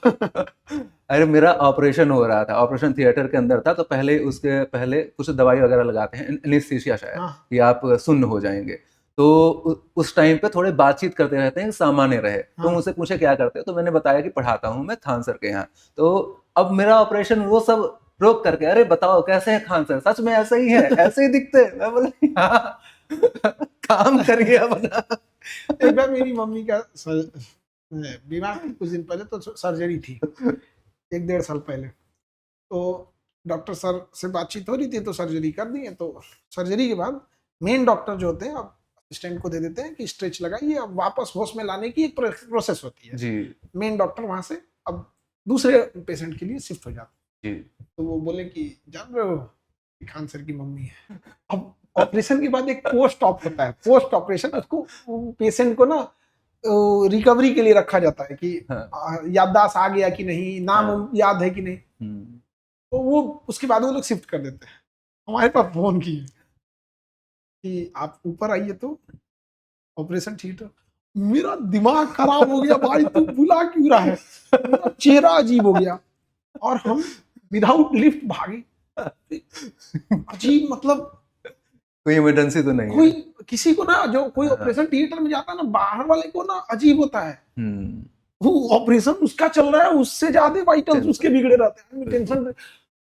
अरे मेरा ऑपरेशन हो रहा था, ऑपरेशन थिएटर के अंदर था, तो पहले उसके पहले कुछ दवाई वगैरह लगाते हैं, एनेस्थीसिया शायद, हाँ कि आप सुन्न हो जाएंगे। तो उस टाइम पे थोड़े बातचीत करते रहते हैं, सामान्य रहे। तो हाँ मुझसे पूछे क्या करते हो, तो मैंने बताया कि पढ़ाता हूँ मैं खान सर के यहाँ। तो अब मेरा ऑपरेशन वो सब रोक करके, अरे बताओ कैसे हैं खान सर, सच में ऐसे ही है, ऐसे ही दिखते हैं? मैं बोला हाँ। काम करिए अपना। एक बार मेरी मम्मी का बीमार थी कुछ दिन पहले, तो सर्जरी थी 1 डेढ़ साल पहले। तो डॉक्टर सर से बातचीत हो रही थी, तो सर्जरी कर दी है। तो सर्जरी के बाद मेन डॉक्टर जो होते हैं अब असिस्टेंट को दे देते हैं कि स्ट्रेच लगाइए, अब वापस होश में लाने की एक प्रोसेस होती है। जी। मेन डॉक्टर वहां से अब दूसरे पेशेंट के लिए शिफ्ट हो जाते जी। हैं। तो वो बोले कि जान रहे हो कि खान सर की मम्मी है। अब ऑपरेशन के बाद एक पोस्ट ऑप होता है, पोस्ट ऑपरेशन उसको पेशेंट को ना रिकवरी के लिए रखा जाता है कि हाँ। याददाश्त आ गया कि नहीं, नाम हाँ। याद है कि नहीं। हम्म। तो वो उसके बाद वो लोग शिफ्ट कर देते हैं। हमारे पास फोन किए कि आप ऊपर आइए तो ऑपरेशन थिएटर। मेरा दिमाग खराब हो गया, भाई तू बुला क्यों रहा है, मेरा चेहरा अजीब हो गया। और हम विदाउट लिफ्ट भागे। अजीब मतलब, कोई इमरजेंसी तो नहीं कोई है? किसी को ना, जो कोई हाँ। ऑपरेशन थिएटर में जाता है ना, बाहर वाले को ना अजीब होता है। हम्म। वो ऑपरेशन उसका चल रहा है, उससे ज्यादा वाइटल्स उसके टेंशन। बिगड़े रहते हैं, टेंशन।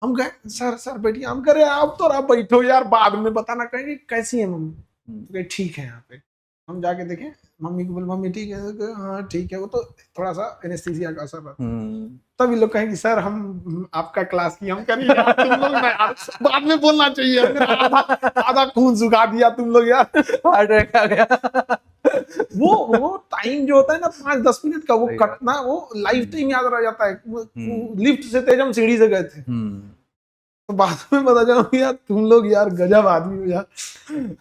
हम गए, सर सर बैठिए, हम कह रहे आप तो आप बैठो यार, बाद में बताना। कहेंगे कैसी है मम्मी, तो कहे ठीक है। यहाँ पे हम जाके देखें, मम्मी को बोले मम्मी ठीक है, तो कहे, हाँ ठीक है। वो तो थोड़ा सा एनेस्थीसिया का असर रहता है। तभी लोग कहेंगे सर हम आपका क्लास की, हम करें यार तुम लोग ना यार, बाद में बोलना चाहिए, मेरा आधा खून सुखा दिया तुम लोग यार। हार्ट अटैक आ गया। वो टाइम जो होता है ना 5-10 मिनट का, वो सही बात। कटना, वो लाइफ टाइम याद रह जाता है। हम्म। लिफ्ट से तेज हम सीढ़ी से गए थे, हम्म। तो बाद में पता चला यार तुम लोग यार गजब आदमी हो यार,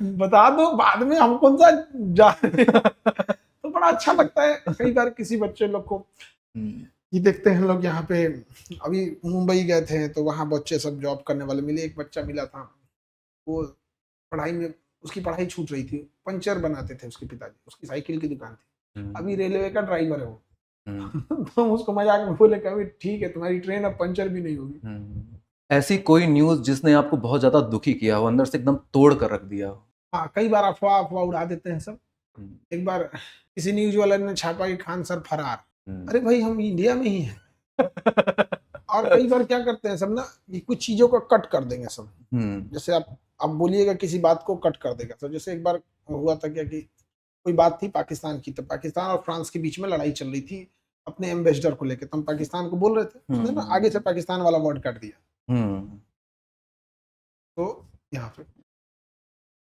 बता दो बाद में, हम कौन सा जा तो बड़ा अच्छा लगता है। कई बार किसी बच्चे लोग को ये देखते हैं लोग, यहाँ पे अभी मुंबई गए थे तो वहाँ बच्चे सब जॉब करने वाले मिले। एक बच्चा मिला था, वो पढ़ाई में, उसकी पढ़ाई छूट रही थी, पंचर बनाते थे उसके पिताजी, उसकी साइकिल की दुकान थी, अभी रेलवे का ड्राइवर है वो। तो हम उसको मजाक में बोले कभी ठीक है तुम्हारी ट्रेन अब पंचर भी नहीं होगी। ऐसी कोई न्यूज जिसने आपको बहुत ज्यादा दुखी किया हो, अंदर से एकदम तोड़ कर रख दिया हो? हाँ, कई बार अफवाह अफवाह उड़ा देते हैं सब। एक बार किसी न्यूज वाले ने छापा कि खान सर फरार। अरे भाई हम इंडिया में ही हैं। और कई बार क्या करते हैं सब ना, कि कुछ चीजों को कट कर देंगे सब। जैसे आप बोलिएगा किसी बात को कट कर देगा। तो जैसे एक बार हुआ था क्या कि कोई बात थी पाकिस्तान की, तो पाकिस्तान और फ्रांस के बीच में लड़ाई चल रही थी अपने एम्बेसडर को लेकर। तो हम पाकिस्तान को बोल रहे थे, उसने ना आगे से पाकिस्तान वाला वर्ड काट दिया। तो यहाँ पे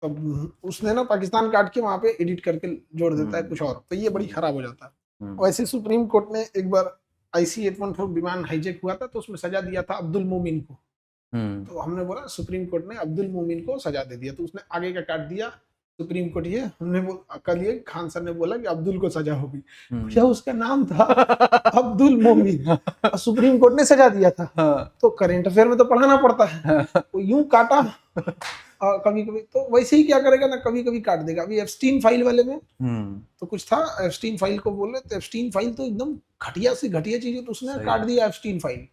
तब उसने ना पाकिस्तान काट के वहां पे एडिट करके जोड़ देता है कुछ और, तो ये बड़ी खराब हो जाता है। वैसे सुप्रीम कोर्ट ने एक बार IC-814 विमान हाईजैक हुआ था तो उसमें सजा दिया था अब्दुल मोमिन को। तो हमने बोला सुप्रीम कोर्ट ने अब्दुल मोमिन को सजा दे दिया, तो उसने आगे का काट दिया सुप्रीम कोर्ट ये, हमने कल ये खान सर ने बोला कि अब्दुल को सजा होगी, क्या उसका नाम था अब्दुल मोमिन, सुप्रीम कोर्ट ने सजा दिया था। तो करेंट अफेयर में तो पढ़ाना पड़ता है, वो यूं काटा कभी कभी तो वैसे ही क्या करेगा ना, कभी कभी काट देगा। अभी एप्स्टीन फाइल वाले में तो कुछ था, एप्स्टीन फाइल को बोले तो एप्स्टीन फाइल तो एकदम घटिया से घटिया चीज है, तो उसने काट दिया एप्स्टीन फाइल।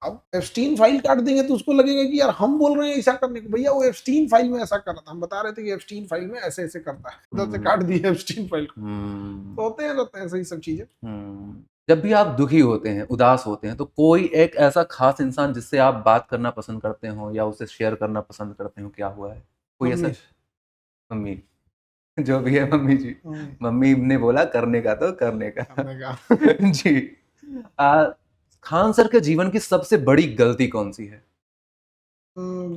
अब एप्स्टीन फाइल काट देंगे तो उसको लगेगा कि यार हम बोल रहे हैं ऐसा करने को, भैया वो एप्स्टीन फाइल में ऐसा कर रहा था, हम बता रहे थे कि एप्स्टीन फाइल में ऐसे ऐसे करता है, उधर से काट दिया एप्स्टीन फाइल को। तो होते हैं ऐसे ही सब चीजें। जब भी आप दुखी होते हैं, उदास होते हैं, तो कोई एक ऐसा खास इंसान जिससे आप बात करना पसंद करते हो या उसे शेयर करना पसंद करते हो, क्या हुआ है कोई ऐसा? मम्मी, जो भी है मम्मी जी, मम्मी ने बोला करने का तो करने का जी। खान सर के जीवन की सबसे बड़ी गलती कौन सी है?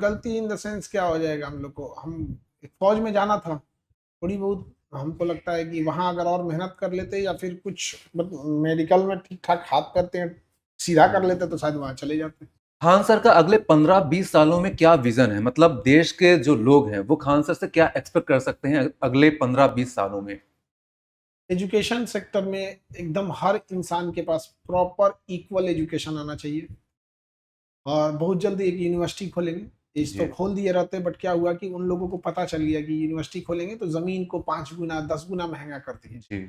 गलती इन द सेंस क्या हो जाएगा, हम लोग को, हम फौज में जाना था, थोड़ी बहुत हमको लगता है कि वहां अगर और मेहनत कर लेते या फिर कुछ मेडिकल में ठीक ठाक हाथ करते हैं सीधा कर लेते तो शायद वहां चले जाते। खान सर का अगले 15-20 सालों में क्या विजन है? मतलब देश के जो लोग हैं वो खान सर से क्या एक्सपेक्ट कर सकते हैं अगले 15-20 सालों में? एजुकेशन सेक्टर में एकदम हर इंसान के पास प्रॉपर इक्वल एजुकेशन आना चाहिए, और बहुत जल्दी एक यूनिवर्सिटी खोलेंगे। इस तो खोल दिए रहते, बट क्या हुआ कि उन लोगों को पता चल गया कि यूनिवर्सिटी खोलेंगे तो जमीन को 5 गुना 10 गुना महंगा कर दिए,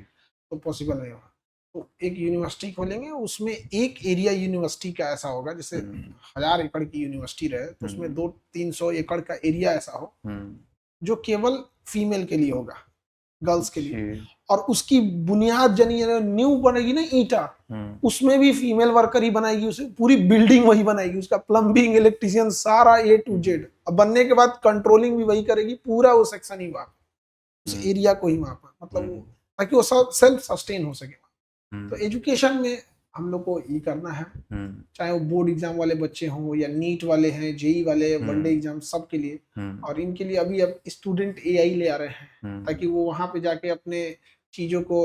तो पॉसिबल नहीं होगा। तो एक यूनिवर्सिटी खोलेंगे, उसमें एक एरिया यूनिवर्सिटी का ऐसा होगा, जैसे 1000 एकड़ की यूनिवर्सिटी रहे तो उसमें 200-300 एकड़ का एरिया ऐसा हो जो केवल फीमेल के लिए होगा, गर्ल्स के लिए, और उसकी बुनियाद जनी न्यू बनेगी ना ईंटा, उसमें भी फीमेल वर्कर ही बनाएगी, उसे पूरी बिल्डिंग वही बनाएगी, उसका प्लम्बिंग इलेक्ट्रिशियन सारा A to Z। अब बनने के बाद कंट्रोलिंग भी वही करेगी, पूरा वो सेक्शन ही वहाँ उस एरिया को ही वहाँ पर, मतलब ताकि वो सेल्फ सस्टेन हो सके। तो एजुकेशन में हम लोग को ये करना है, चाहे वो बोर्ड एग्जाम वाले बच्चे हों या नीट वाले हैं, जेई वाले, वनडे एग्जाम, सबके लिए। और इनके लिए अभी अब स्टूडेंट AI ले आ रहे हैं ताकि वो वहां पे जाके अपने चीजों को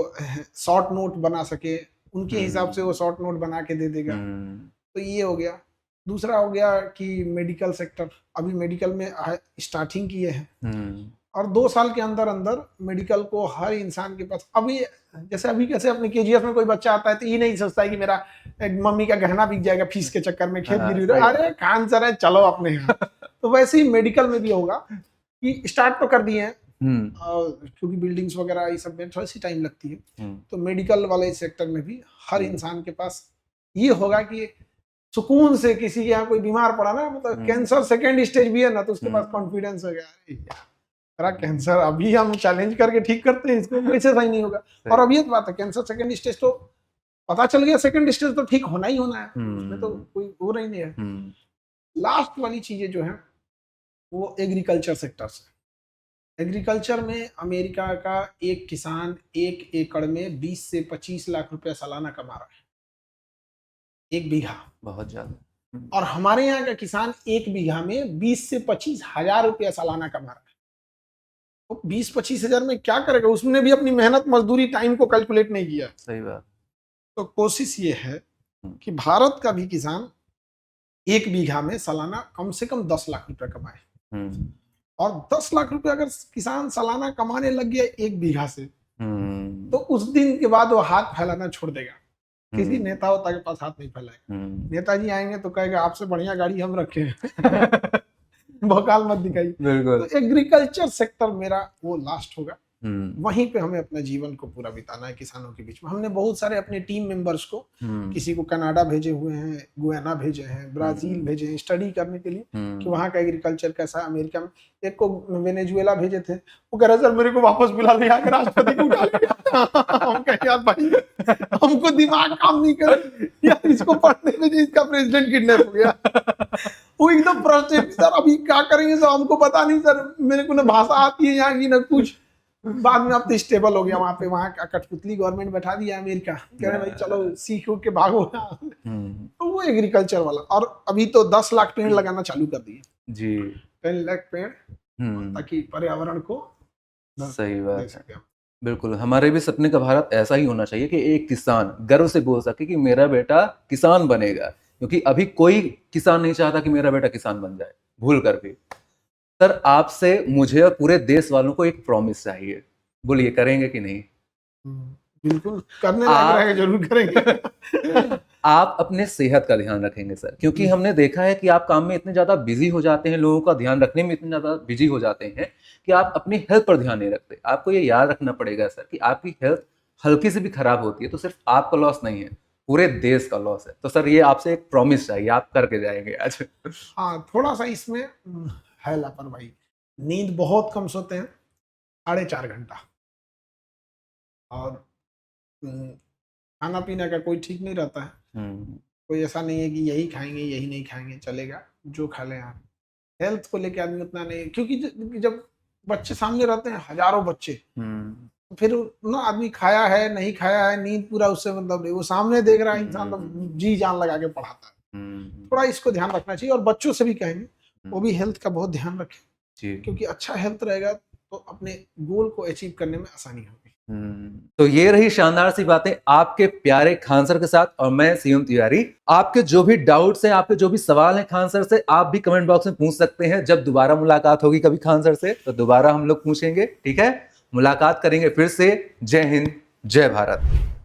शॉर्ट नोट बना सके, उनके हिसाब से वो शॉर्ट नोट बना के दे देगा। तो ये हो गया। दूसरा हो गया कि मेडिकल सेक्टर, अभी मेडिकल में स्टार्टिंग किए हैं, और 2 साल के अंदर अंदर मेडिकल को हर इंसान के पास, अभी जैसे अभी कैसे अपने KGF में कोई बच्चा आता है तो ये नहीं सोचता है कि मेरा मम्मी का गहना बिक जाएगा फीस के चक्कर में, खेत गिरी, अरे खान सर है चलो अपने यहाँ। तो वैसे ही मेडिकल में भी होगा कि स्टार्ट तो कर दिए हैं, क्योंकि बिल्डिंग्स वगैरह ये सब में थोड़ी सी टाइम लगती है, तो मेडिकल वाले सेक्टर में भी हर इंसान के पास ये होगा कि सुकून से किसी के यहाँ कोई बीमार पड़ा ना, मतलब कैंसर 2nd स्टेज भी है ना, तो उसके पास कॉन्फिडेंस हो गया, कैंसर अभी हम चैलेंज करके ठीक करते हैं, इसमें कैसे सही नहीं होगा। और अब ये बात है, कैंसर 2nd स्टेज तो पता चल गया, 2nd स्टेज तो ठीक होना ही होना है, उसमें तो कोई वो नहीं है। लास्ट वाली चीजें जो है वो एग्रीकल्चर सेक्टर से। एग्रीकल्चर में अमेरिका का एक किसान 1 एकड़ में 20 से 25 लाख रुपया सालाना कमा रहा है, 1 बीघा, बहुत ज्यादा। और हमारे यहाँ का किसान 1 बीघा में 20 से 25 हजार रुपया सालाना कमा रहा है। तो 20-25 हजार में क्या करेगा, उसने भी अपनी मेहनत मजदूरी टाइम को कैलकुलेट नहीं किया। सही बात। तो कोशिश ये है कि भारत का भी किसान 1 बीघा में सालाना कम से कम 10 लाख रुपया कमाए, और 10 लाख रुपया अगर किसान सालाना कमाने लग गया 1 बीघा से, तो उस दिन के बाद वो हाथ फैलाना छोड़ देगा, किसी नेता होता के पास हाथ नहीं फैलाएगा। नेताजी आएंगे तो कहेगा आपसे बढ़िया गाड़ी हम रखे हैं भोकाल मत दिखाई। तो एग्रीकल्चर सेक्टर मेरा वो लास्ट होगा, वहीं पे हमें अपना जीवन को पूरा बिताना है किसानों के बीच में। हमने बहुत सारे अपने टीम मेंबर्स को, किसी को कनाडा भेजे हुए हैं, गुयाना भेजे हैं, ब्राजील भेजे हैं स्टडी करने के लिए कि वहाँ का एग्रीकल्चर कैसा है। अमेरिका में एक को वेनेजुएला भेजे थे, वो कह रहे सर मेरे को वापस बुला ले, यहाँ के राष्ट्रपति को उठा ले। हम कहे यार भाई हमको दिमाग काम नहीं कर यार, इसको पढ़ने में इसका प्रेसिडेंट किडनैप हो गया। वो एकदम फ्रस्ट्रेटेड, सर अभी क्या करेंगे सर, हमको पता नहीं सर, मेरे को ना भाषा आती है यहाँ की ना कुछ। बाद में अब तो स्टेबल हो गया वहां पे, वहां का कठपुतली गवर्नमेंट बैठा दिया अमेरिका, कह रहे भाई चलो सीख के भागो। तो वो एग्रीकल्चर वाला, और अभी तो 10 लाख पेड़ लगाना चालू कर दिए। जी 10 लाख पेड़, ताकि पर्यावरण को सही दे बात है। सके हम। बिल्कुल, हमारे भी सपने का भारत ऐसा ही होना चाहिए कि एक किसान गर्व से बोल सके कि मेरा बेटा किसान बनेगा, क्योंकि अभी कोई किसान नहीं चाहता कि मेरा बेटा किसान बन जाए, भूल कर भी। सर, आपसे मुझे और पूरे देश वालों को एक प्रॉमिस चाहिए, बोलिए करेंगे कि नहीं? बिल्कुल, करने लायक आप रहेगा जरूर करेंगे। आप अपने सेहत का ध्यान रखेंगे सर, क्योंकि हमने देखा है कि आप काम में इतने ज्यादा बिजी हो जाते हैं, लोगों का ध्यान रखने में इतने ज्यादा बिजी हो जाते हैं कि आप अपनी हेल्थ पर ध्यान नहीं रखते। आपको ये याद रखना पड़ेगा सर कि आपकी हेल्थ हल्की से भी खराब होती है तो सिर्फ आपका लॉस नहीं है, पूरे देश का लॉस है। तो सर ये आपसे एक प्रॉमिस चाहिए, आप करके जाएंगे आज। हाँ, थोड़ा सा इसमें है लापरवाही। नींद बहुत कम सोते हैं, 4.5 घंटा। और खाना पीना का कोई ठीक नहीं रहता है। कोई ऐसा नहीं है कि यही खाएंगे यही नहीं खाएंगे, चलेगा जो खा लें आप। हेल्थ को लेके आदमी उतना नहीं, क्योंकि जब बच्चे सामने रहते हैं, हजारों बच्चे, तो फिर ना आदमी खाया है नहीं खाया है, नींद पूरा उससे मतलब नहीं, वो सामने देख रहा है इंसान तो जी जान लगा के पढ़ाता है। थोड़ा इसको ध्यान रखना चाहिए, और बच्चों से भी कहेंगे वो भी हेल्थ का बहुत ध्यान रखें, क्योंकि अच्छा हेल्थ रहेगा तो अपने गोल को अचीव करने में आसानी होगी। तो ये रही शानदार सी बातें आपके प्यारे खान सर के साथ, और मैं सीएम तिवारी। आपके जो भी डाउट्स हैं, आपके जो भी सवाल हैं खान सर से, आप भी कमेंट बॉक्स में पूछ सकते हैं। जब दोबारा मुलाकात होगी कभी खान सर से तो दोबारा हम लोग पूछेंगे, ठीक है? मुलाकात करेंगे फिर से। जय हिंद, जय भारत।